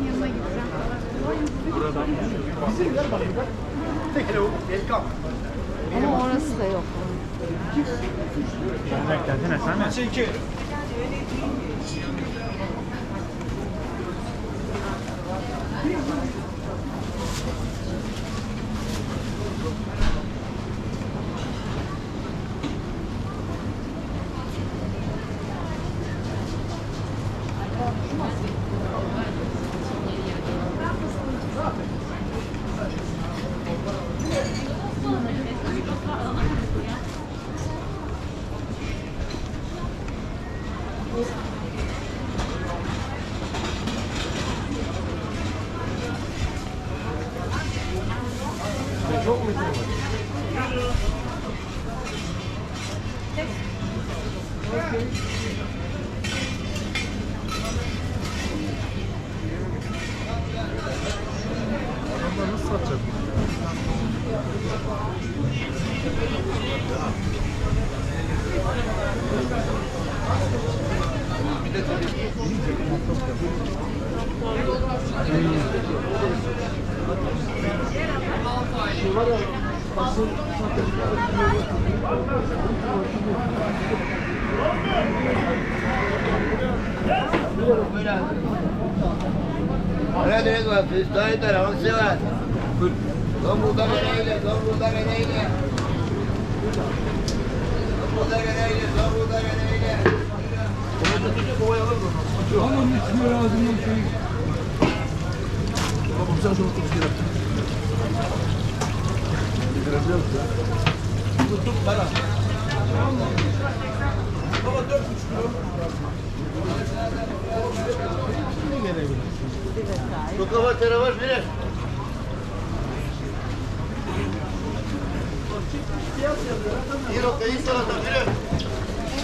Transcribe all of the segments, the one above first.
yanına gideceğim. Ama orası da yok. Bekledin sen mi? Çok mu adamlar nasıl satacak? Ahora tenés con toda esta la 11 va. Dos putas que aire, dos putas que aire. Dos putas que aire, dos putas que aire. Allah'ın ismi ağzından şey. Babam sen şunu tut gel. Gidebiliyoruz ya. Tut para. Baba 4,5 kilo. Ne gelebilirsin? Bu kafa tarafı bilir. Bir o kayıt salata bilir.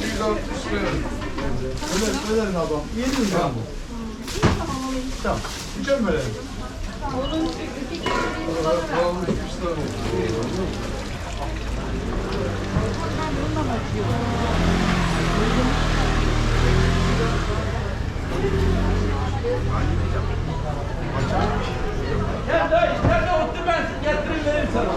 160 lira. Öyle adam. 700 lira bu. Tamam. Geçen böyle. Onun 2 kilo Gel dayı, nerede otur ben getireyim vereyim sana.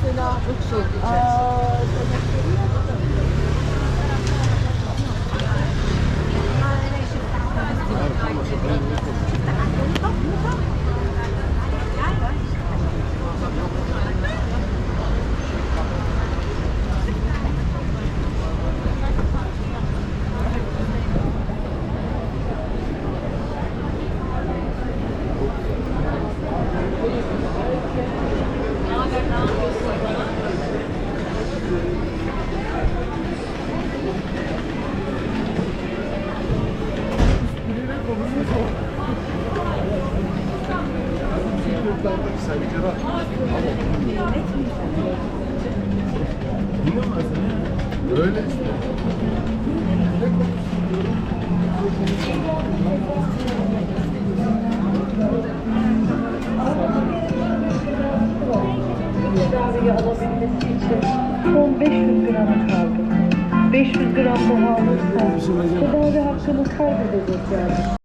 Mesela Öyle. Tedaviyi alabilmesi için son 500 grama kaldı. 500 gram daha alırsa tedavi hakkını kaybedecek yani.